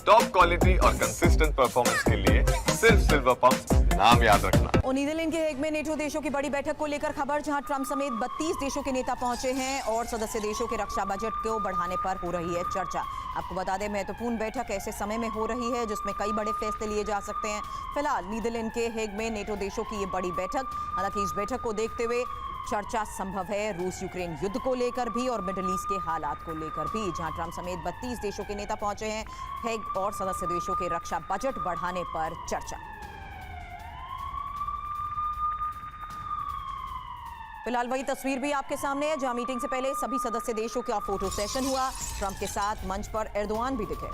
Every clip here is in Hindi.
टॉप क्वालिटी और कंसिस्टेंट परफॉर्मेंस के लिए सिर्फ सिल्वर पंप नाम याद रखना। और नीदरलैंड के हेग में नेटो देशों की बड़ी बैठक को लेकर खबर, जहां ट्रंप समेत 32 देशों के नेता पहुंचे हैं और सदस्य देशों के रक्षा बजट को बढ़ाने पर हो रही है चर्चा। आपको बता दें, महत्वपूर्ण बैठक ऐसे समय में हो रही है जिसमें कई बड़े फैसले लिए जा सकते हैं। फिलहाल नीदरलैंड के हेग में नेटो देशों की ये बड़ी बैठक, हालांकि इस बैठक को देखते हुए चर्चा संभव है रूस यूक्रेन युद्ध को लेकर भी और मिडिल ईस्ट के हालात को लेकर भी, जहां ट्रंप समेत 32 देशों के नेता पहुंचे हैं। हेग और सदस्य देशों के रक्षा बजट बढ़ाने पर चर्चा। फिलहाल वही तस्वीर भी आपके सामने है, जहां मीटिंग से पहले सभी सदस्य देशों का फोटो सेशन हुआ। ट्रंप के साथ मंच पर एर्दोआन भी दिखे।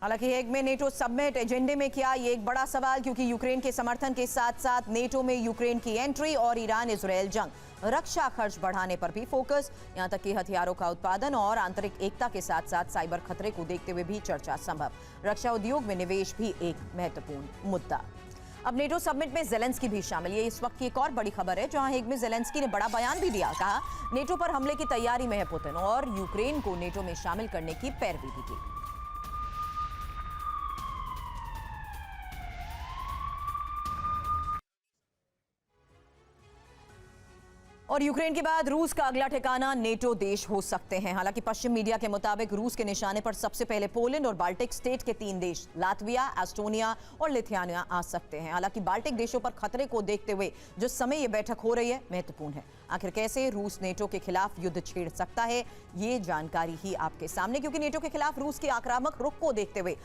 हालांकि हेग में नेटो समिट एजेंडे में क्या, ये एक बड़ा सवाल, क्योंकि यूक्रेन के समर्थन के साथ साथ नेटो में यूक्रेन की एंट्री और ईरान इजरायल जंग, रक्षा खर्च बढ़ाने पर भी फोकस, यहां तक कि हथियारों का उत्पादन और आंतरिक एकता के साथ साथ साइबर खतरे को देखते हुए भी चर्चा संभव। रक्षा उद्योग में निवेश भी एक महत्वपूर्ण मुद्दा। अब नेटो समिट में जेलेंस्की भी शामिल, ये इस वक्त की एक और बड़ी खबर है, जहां हेग में जेलेंस्की ने बड़ा बयान भी दिया। कहा, नेटो पर हमले की तैयारी में है पुतिन और यूक्रेन को नेटो में शामिल करने की पैरवी भी की। और यूक्रेन के बाद रूस का अगला ठिकाना नेटो देश हो सकते हैं। हालांकि पश्चिम मीडिया के मुताबिक रूस के निशाने पर सबसे पहले पोलैंड और बाल्टिक स्टेट के 3 देश लातविया, एस्टोनिया और लिथुआनिया आ सकते हैं। हालांकि बाल्टिक देशों पर खतरे को देखते हुए जो समय ये बैठक हो रही है महत्वपूर्ण है। आखिर कैसे रूस नेटो के खिलाफ युद्ध छेड़ सकता है, ये जानकारी ही आपके सामने, क्योंकि नेटो के खिलाफ रूस के आक्रामक रुख को देखते हुए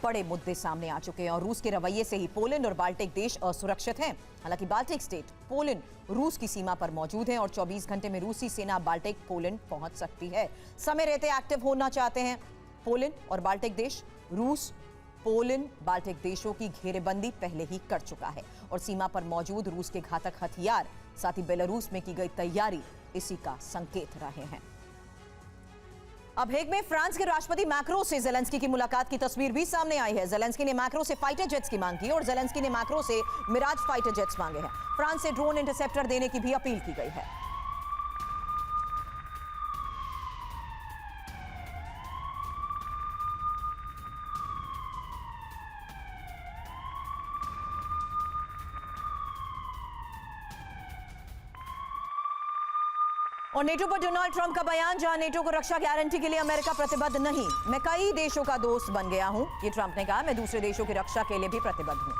बड़े मुद्दे सामने आ चुके हैं और रूस के रवैये से ही पोलैंड और बाल्टिक देश असुरक्षित हैं। हालांकि बाल्टिक स्टेट पोलैंड रूस की सीमा पर मौजूद हैं और 24 घंटे में रूसी सेना बाल्टिक पोलैंड पहुंच सकती है। समय रहते एक्टिव होना चाहते हैं पोलैंड और बाल्टिक देश। रूस पोलैंड बाल्टिक देशों की घेरेबंदी पहले ही कर चुका है और सीमा पर मौजूद रूस के घातक हथियार, साथ ही बेलारूस में की गई तैयारी इसी का संकेत रहे हैं। अब हेग में फ्रांस के राष्ट्रपति मैक्रो से जेलेंस्की की मुलाकात की तस्वीर भी सामने आई है। जेलेंस्की ने मैक्रो से फाइटर जेट्स की मांग की और जेलेंस्की ने मैक्रो से मिराज फाइटर जेट्स मांगे हैं। फ्रांस से ड्रोन इंटरसेप्टर देने की भी अपील की गई है। और नेटो पर डोनाल्ड ट्रंप का बयान, जहां नेटो को रक्षा गारंटी के लिए अमेरिका प्रतिबद्ध नहीं, मैं कई देशों का दोस्त बन गया हूं, ये ट्रंप ने कहा। मैं दूसरे देशों की रक्षा के लिए भी प्रतिबद्ध हूं।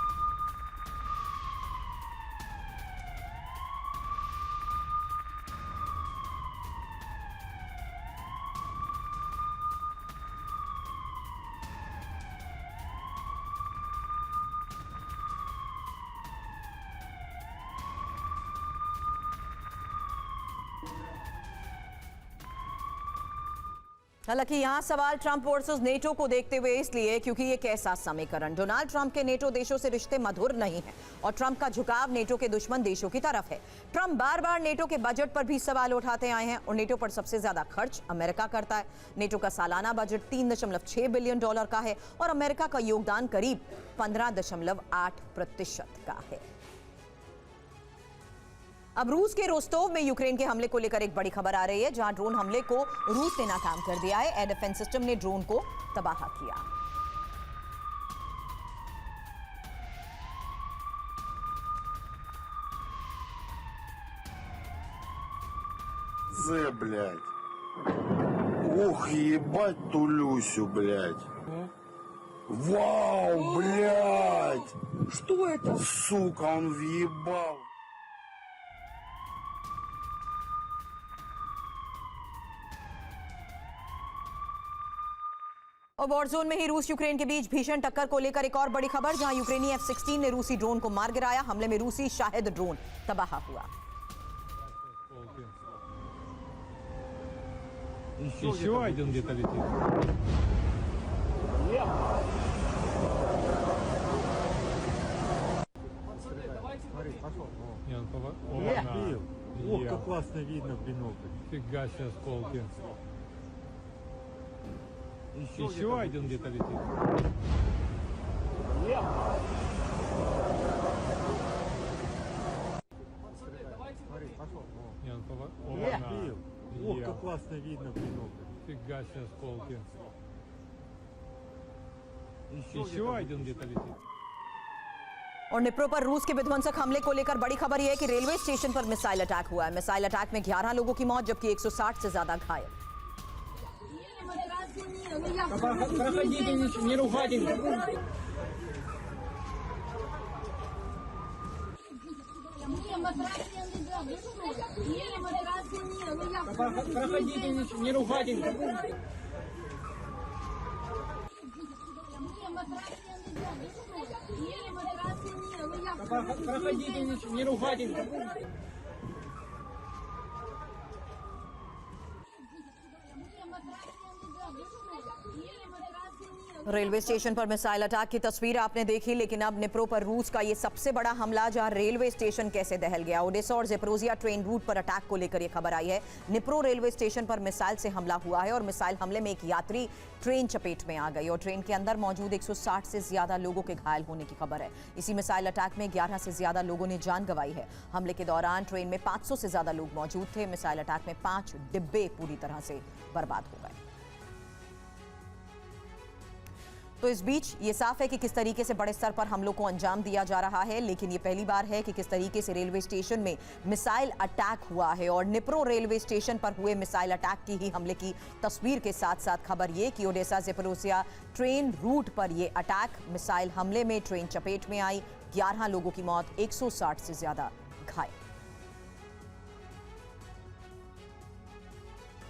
हालांकि यहां सवाल ट्रंप वर्सेस नेटो को देखते हुए इसलिए क्योंकि ये कैसा समीकरण, डोनाल्ड ट्रंप के नेटो देशों से रिश्ते मधुर नहीं है और ट्रंप का झुकाव नेटो के दुश्मन देशों की तरफ है। ट्रंप बार बार नेटो के बजट पर भी सवाल उठाते आए हैं और नेटो पर सबसे ज्यादा खर्च अमेरिका करता है। नेटो का सालाना बजट $3.6 बिलियन का है और अमेरिका का योगदान करीब 15.8% का है। अब रूस के रोस्टोव में यूक्रेन के हमले को लेकर एक बड़ी खबर आ रही है, जहां ड्रोन हमले को रूस ने नाकाम कर दिया है। एयर डिफेंस सिस्टम ने ड्रोन को तबाह किया। Блядь. Ух, ебать ту Люсю, блядь. Вау, блядь. Что это? Сука, он въебал. और वॉरजोन में ही रूस यूक्रेन के बीच भीषण टक्कर को लेकर एक और बड़ी खबर, जहां यूक्रेनी F-16 ने रूसी ड्रोन को मार गिराया। हमले में रूसी शाहिद ड्रोन तबाह हुआ। Еще один где-то летит. Ох, как классно видно в бинокль. Фига себе осколки. Еще один где-то летит. Бил. Ох, как классно видно в бинокль. Фига себе осколки. Еще Еще один где-то летит. और निप्रो पर रूस के विध्वंसक हमले को लेकर बड़ी खबर यह है कि रेलवे स्टेशन पर मिसाइल अटैक हुआ है। मिसाइल अटैक में 11 लोगों की मौत जबकि 160 से ज्यादा घायल। Проходите, не ругайтесь. Проходите, не ругайтесь. Проходите, не ругайтесь. रेलवे स्टेशन पर मिसाइल अटैक की तस्वीर आपने देखी, लेकिन अब निप्रो पर रूस का ये सबसे बड़ा हमला जहां रेलवे स्टेशन कैसे दहल गया। ओडेसा और ज़ेपोरिज़िया ट्रेन रूट पर अटैक को लेकर ये खबर आई है। निप्रो रेलवे स्टेशन पर मिसाइल से हमला हुआ है और मिसाइल हमले में एक यात्री ट्रेन चपेट में आ गई और ट्रेन के अंदर मौजूद 160 से ज्यादा लोगों के घायल होने की खबर है। इसी मिसाइल अटैक में 11 से ज्यादा लोगों ने जान गंवाई है। हमले के दौरान ट्रेन में 500 से ज्यादा लोग मौजूद थे। मिसाइल अटैक में 5 डिब्बे पूरी तरह से बर्बाद हो गए। तो इस बीच ये साफ है कि किस तरीके से बड़े स्तर पर हमलों को अंजाम दिया जा रहा है, लेकिन ये पहली बार है कि किस तरीके से रेलवे स्टेशन में मिसाइल अटैक हुआ है। और निप्रो रेलवे स्टेशन पर हुए मिसाइल अटैक की ही हमले की तस्वीर के साथ साथ खबर ये कि ओडेसा ज़ेपोरिज़िया ट्रेन रूट पर ये अटैक, मिसाइल हमले में ट्रेन चपेट में आई, 11 लोगों की मौत, 160 से ज्यादा घायल।